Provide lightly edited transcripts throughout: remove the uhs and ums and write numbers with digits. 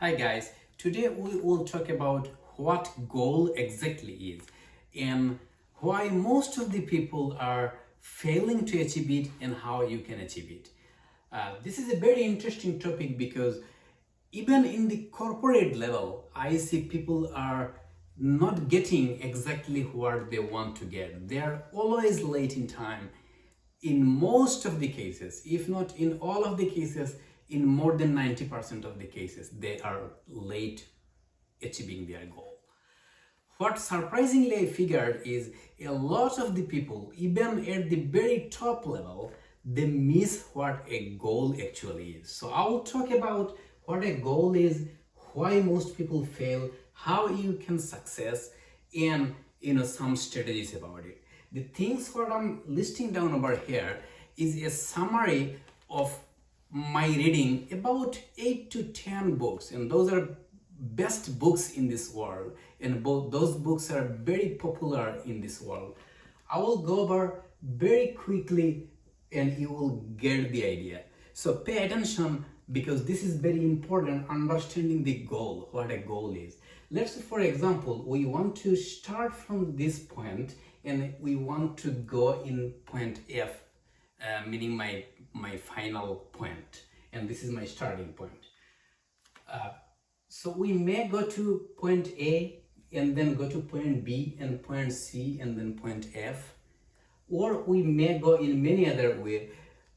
Hi guys, today we will talk about what goal exactly is and why most of the people are failing to achieve it and how you can achieve it. This is a very interesting topic because even in the corporate level, I see people are not getting exactly what they want to get. They are always late in time in most of the cases, if not in all of the cases, in more than 90% of the cases, they are late achieving their goal. What surprisingly I figured is a lot of the people, even at the very top level, they miss what a goal actually is. So I will talk about what a goal is, why most people fail, how you can success, and some strategies about it. The things what I'm listing down over here is a summary of my reading about 8 to 10 books, and those are best books in this world, and both those books are very popular in this world. I will go over very quickly and you will get the idea. So pay attention because this is very important, understanding the goal, what a goal is. Let's say, for example, we want to start from this point and we want to go in point F, meaning my final point, and this is my starting point. So we may go to point A and then go to point B and point C and then point F, or we may go in many other way.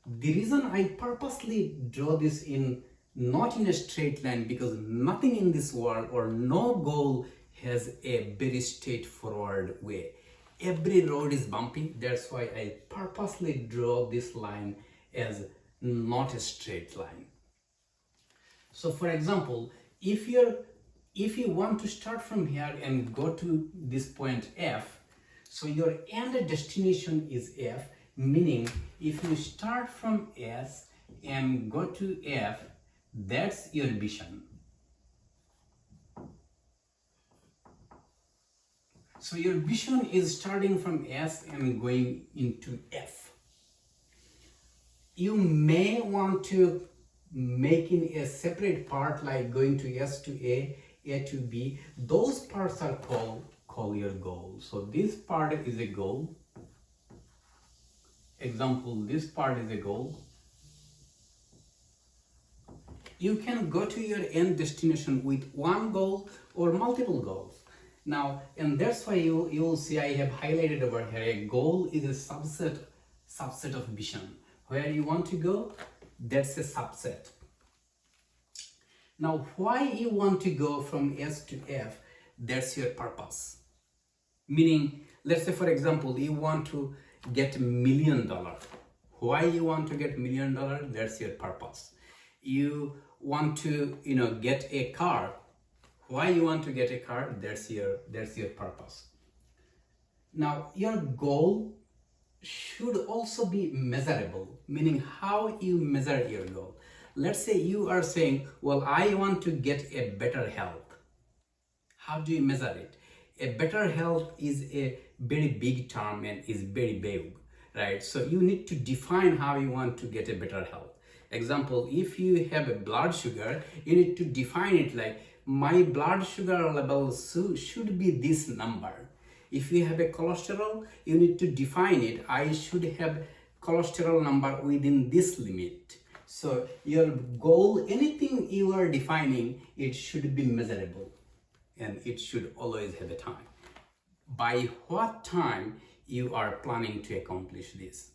The reason I purposely draw this in not in a straight line because nothing in this world or no goal has a very straightforward way. Every road is bumpy. That's why I purposely draw this line as not a straight line. So for example, if you want to start from here and go to this point F, so your end destination is F, meaning if you start from S and go to F, that's your vision. So your vision is starting from S and going into F. You may want to making a separate part like going to S to A to B. Those parts are called your goal. So this part is a goal. Example, this part is a goal. You can go to your end destination with one goal or multiple goals. Now, and that's why you will see I have highlighted over here, a goal is a subset of vision. Where you want to go, that's a subset. Now, why you want to go from S to F, that's your purpose. Meaning, let's say for example, you want to get $1 million. Why you want to get $1 million? That's your purpose. You want to, get a car. Why you want to get a car? That's your purpose. Now, your goal should also be measurable, meaning how you measure your goal. Let's say you are saying, well, I want to get a better health. How do you measure it? A better health is a very big term and is very vague, right? So you need to define how you want to get a better health. Example, if you have a blood sugar, you need to define it like my blood sugar level should be this number. If you have a cholesterol, you need to define it. I should have cholesterol number within this limit. So your goal, anything you are defining, it should be measurable and it should always have a time. By what time you are planning to accomplish this?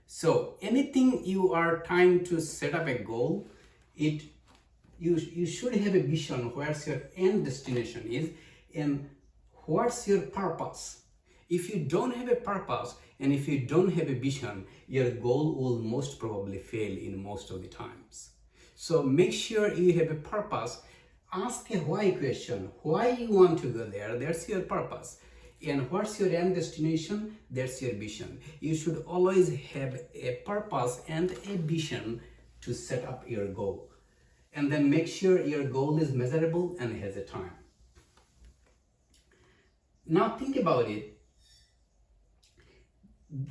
So anything you are trying to set up a goal, you should have a vision where your end destination is and what's your purpose. If you don't have a purpose and if you don't have a vision, your goal will most probably fail in most of the times. So make sure you have a purpose. Ask a why question. Why you want to go there? That's your purpose. And what's your end destination? That's your vision. You should always have a purpose and a vision to set up your goal. And then make sure your goal is measurable and has a time. Now think about it.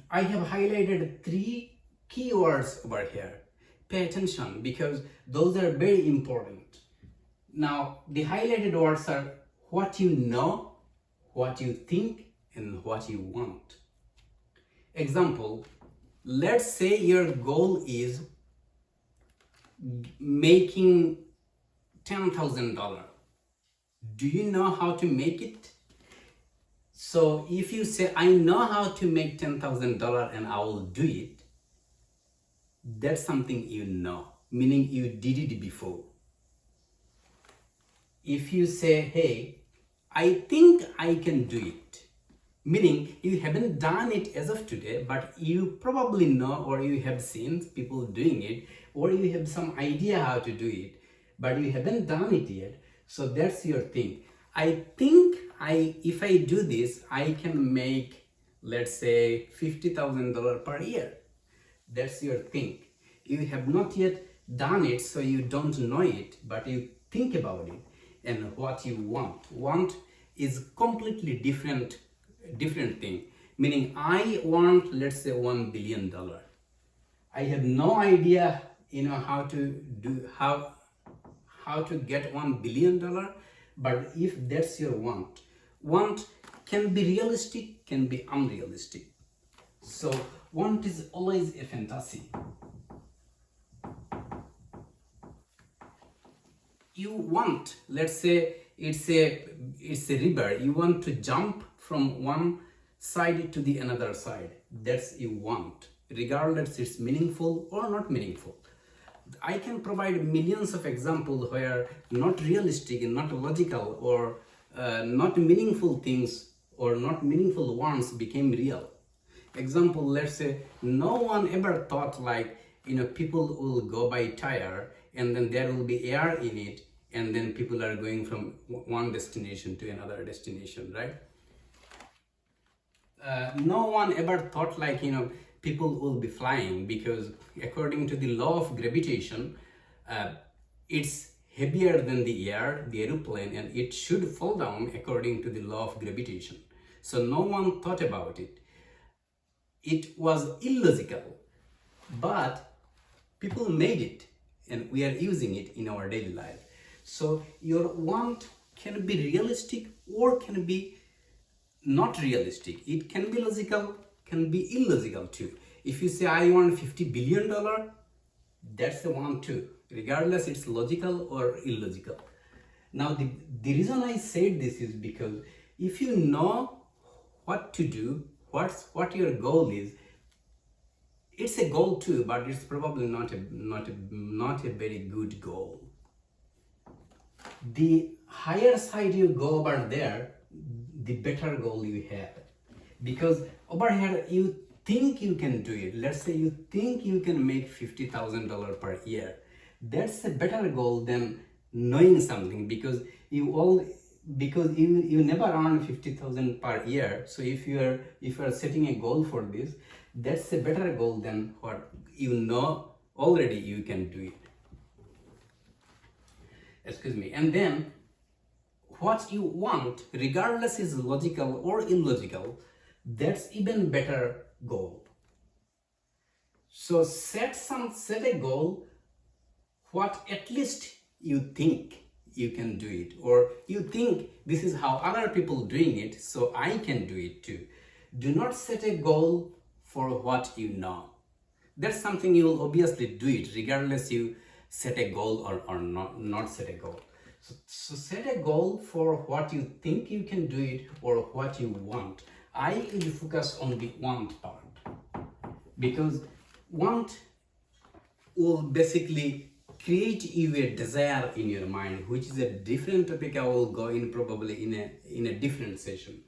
I have highlighted 3 keywords over here. Pay attention because those are very important. Now, the highlighted words are what you know, what you think, and what you want. Example, let's say your goal is making $10,000. Do you know how to make it? So if you say, I know how to make $10,000 and I will do it, that's something you know, meaning you did it before. If you say, hey, I think I can do it, meaning you haven't done it as of today, but you probably know or you have seen people doing it, or you have some idea how to do it, but you haven't done it yet. So that's your thing. I think if I do this, I can make, let's say, $50,000 per year. That's your thing. You have not yet done it, so you don't know it, but you think about it. And what you want is completely different thing. Meaning, I want, let's say, $1 billion. I have no idea, how to get $1 billion. But if that's your want can be realistic, can be unrealistic. So want is always a fantasy. You want, let's say it's a river, you want to jump from one side to the another side. That's you want, regardless it's meaningful or not meaningful. I can provide millions of examples where not realistic and not logical or not meaningful things or not meaningful wants became real. Example, let's say no one ever thought like, people will go by tire and then there will be air in it and then people are going from one destination to another destination, right? No one ever thought like, people will be flying, because according to the law of gravitation, it's heavier than the air, the aeroplane, and it should fall down according to the law of gravitation. So no one thought about it. It was illogical, but people made it and we are using it in our daily life. So your want can be realistic or can be not realistic. It can be logical, can be illogical too. If you say I want $50 billion, that's the want too, regardless it's logical or illogical. Now the reason I said this is because if you know what to do, what your goal is, it's a goal too, but it's probably not a very good goal. The higher side you go over there, the better goal you have. Because over here you think you can do it. Let's say you think you can make $50,000 per year. That's a better goal than knowing something, because you never earn 50,000 per year. So if you are setting a goal for this, that's a better goal than what you know already you can do it. Excuse me. And then what you want, regardless is logical or illogical, that's even better goal. So set a goal what at least you think you can do it, or you think this is how other people doing it, so I can do it too. Do not set a goal for what you know. That's something you will obviously do it regardless you set a goal or not set a goal. So set a goal for what you think you can do it or what you want. I will focus on the want part, because want will basically create you a desire in your mind, which is a different topic I will go in probably in a different session.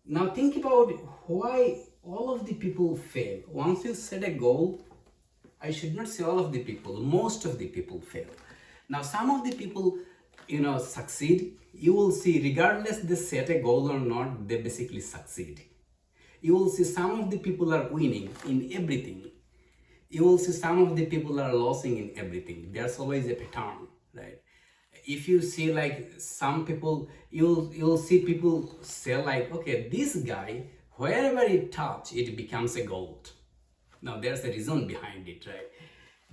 Now think about why all of the people fail. Once you set a goal, I should not say all of the people, most of the people fail. Now some of the people, succeed. You will see regardless they set a goal or not, they basically succeed. You will see some of the people are winning in everything. You will see some of the people are losing in everything. There's always a pattern, right? If you see like some people, you'll see people say like, okay, this guy, wherever it touch, it becomes a gold. Now there's a reason behind it, right?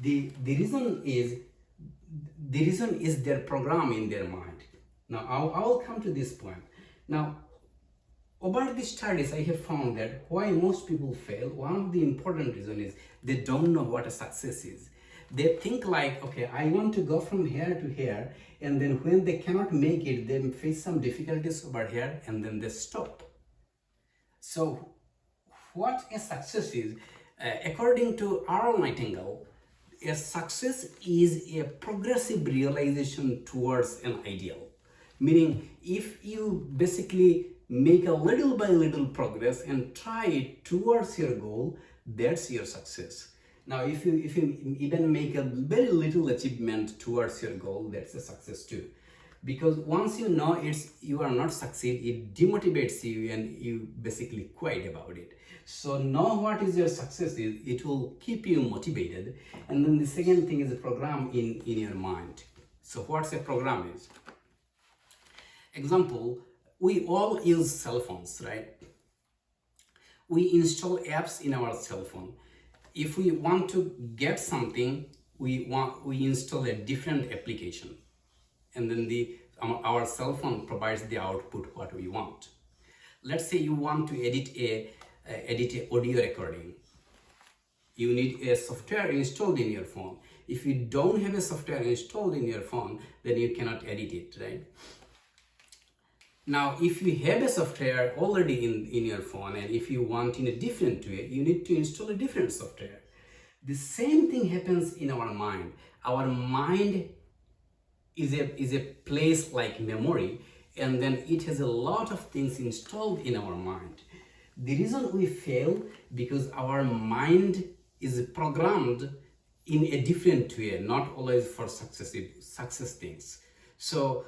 The reason is the reason is their program in their mind. Now I will come to this point. Now, over the studies, I have found that why most people fail, one of the important reasons is they don't know what a success is. They think like, okay, I want to go from here to here, and then when they cannot make it, they face some difficulties over here, and then they stop. So what a success is, according to R.L. Nightingale, a success is a progressive realization towards an ideal. Meaning, if you basically make a little by little progress and try it towards your goal, that's your success. Now, if you even make a very little achievement towards your goal, that's a success too. Because once you know you are not succeed, it demotivates you and you basically quit about it. So know what is your success is, it will keep you motivated. And then the second thing is a program in your mind. So what's a program is? Example, we all use cell phones, right? We install apps in our cell phone. If we want to get something, we install a different application, and then our cell phone provides the output what we want. Let's say you want to edit a audio recording. You need a software installed in your phone. If you don't have a software installed in your phone, then you cannot edit it, right? Now, if you have a software already in your phone, and if you want in a different way, you need to install a different software. The same thing happens in our mind. Our mind is a place like memory, and then it has a lot of things installed in our mind. The reason we fail because our mind is programmed in a different way, not always for success things. So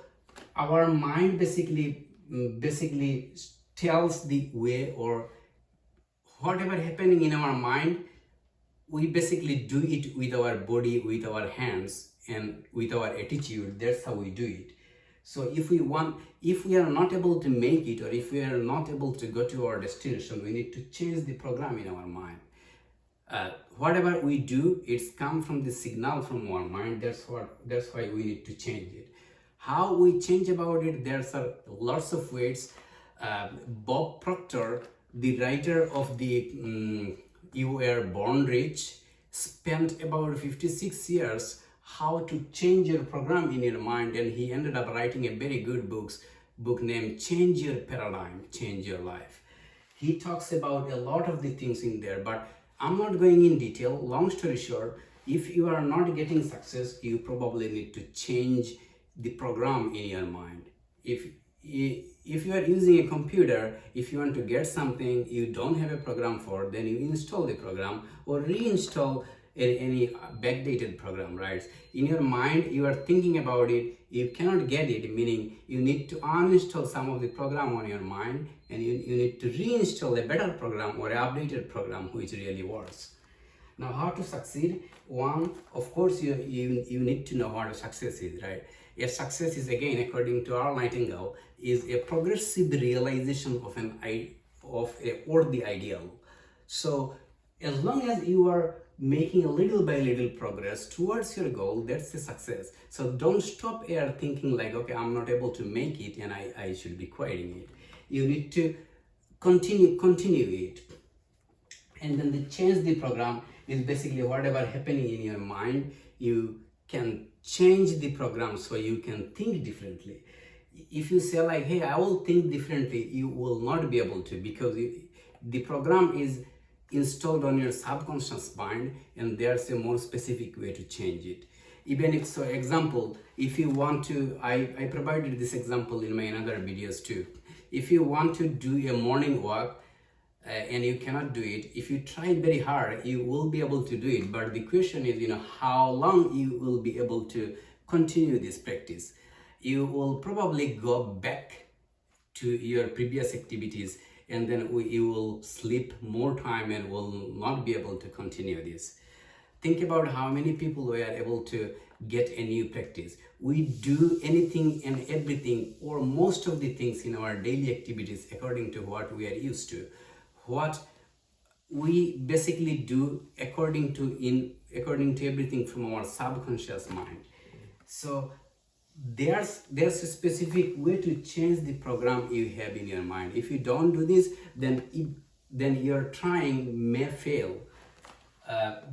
our mind basically tells the way, or whatever happening in our mind, we basically do it with our body, with our hands, and with our attitude. That's how we do it. So if we are not able to make it, or if we are not able to go to our destination, we need to change the program in our mind. Whatever we do, it's come from the signal from our mind. That's why we need to change it. How we change about it, there's lots of ways. Bob Proctor, the writer of the You Were Born Rich, spent about 56 years how to change your program in your mind, and he ended up writing a very good book named Change Your Paradigm, Change Your Life. He talks about a lot of the things in there, but I'm not going in detail. Long story short, if you are not getting success, you probably need to change the program in your mind. If you are using a computer, if you want to get something you don't have a program for, then you install the program or reinstall any backdated program, right? In your mind, you are thinking about it, you cannot get it, meaning you need to uninstall some of the program on your mind, and you need to reinstall a better program or an updated program which really works. Now, how to succeed? One, of course, you need to know what a success is, right? A success is, again, according to R.L. Nightingale, is a progressive realization of a worthy ideal. So, as long as you are making a little by little progress towards your goal, that's a success. So don't stop here thinking like, okay, I'm not able to make it and I should be quitting it. You need to continue it. And then the change the program is basically whatever happening in your mind, you can change the program so you can think differently. If you say like, hey, I will think differently, you will not be able to, because the program is installed on your subconscious mind, and there's a more specific way to change it. Even if, so example, if you want to, I provided this example in my other videos too. If you want to do a morning walk and you cannot do it, if you try very hard, you will be able to do it. But the question is, how long you will be able to continue this practice. You will probably go back to your previous activities, and then you will sleep more time and will not be able to continue this. Think about how many people were able to get a new practice. We do anything and everything, or most of the things in our daily activities according to what we are used to. What we basically do according to everything from our subconscious mind. So there's a specific way to change the program you have in your mind. If you don't do this, then your trying may fail.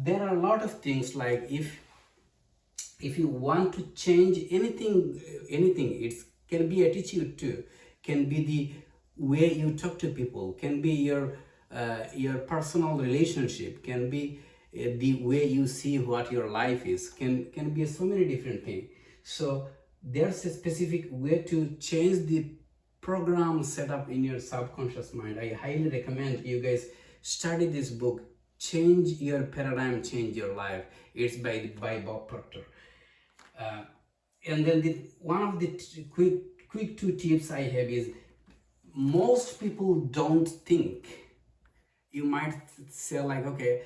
There are a lot of things, like if you want to change anything, it can be attitude too, can be the way you talk to people, can be your personal relationship, can be the way you see what your life is, can be so many different things. So there's a specific way to change the program set up in your subconscious mind. I highly recommend you guys study this book, Change Your Paradigm, Change Your Life. It's by Bob Proctor. And then one of the quick two tips I have is, most people don't think. You might say like, okay,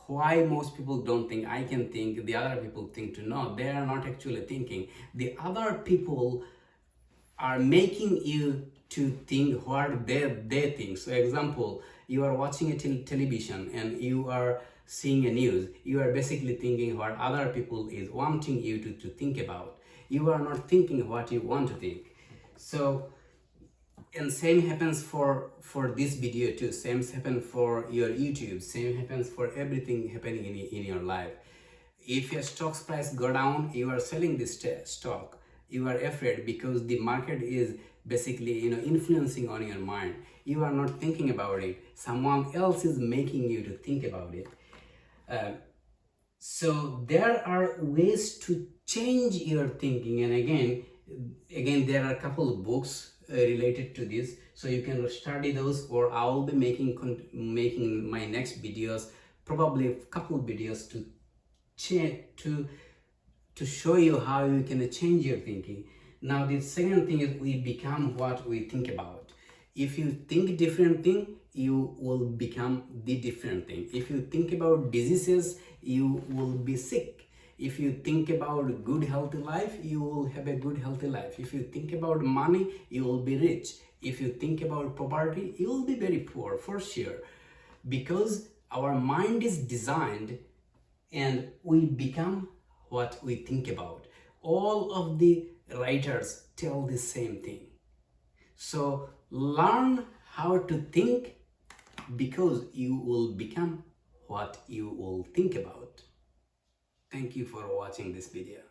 why most people don't think? I can think, the other people think too. No, they are not actually thinking. The other people are making you to think what they think. So example, you are watching a television and you are seeing a news, you are basically thinking what other people is wanting you to think about. You are not thinking what you want to think. So, and same happens for this video too, same happens for your YouTube, same happens for everything happening in your life. If your stock's price go down, you are selling this stock, you are afraid because the market is basically influencing on your mind. You are not thinking about it, someone else is making you to think about it. So there are ways to change your thinking, and again there are a couple of books related to this, so you can study those, or I will be making my next videos, probably a couple of videos to show you how you can change your thinking. Now the second thing is, we become what we think about. If you think different thing, you will become the different thing. If you think about diseases, you will be sick. If you think about good healthy life, you will have a good healthy life. If you think about money, you will be rich. If you think about poverty, you will be very poor for sure, because our mind is designed and we become what we think about. All of the writers tell the same thing. So learn how to think, because you will become what you will think about. Thank you for watching this video.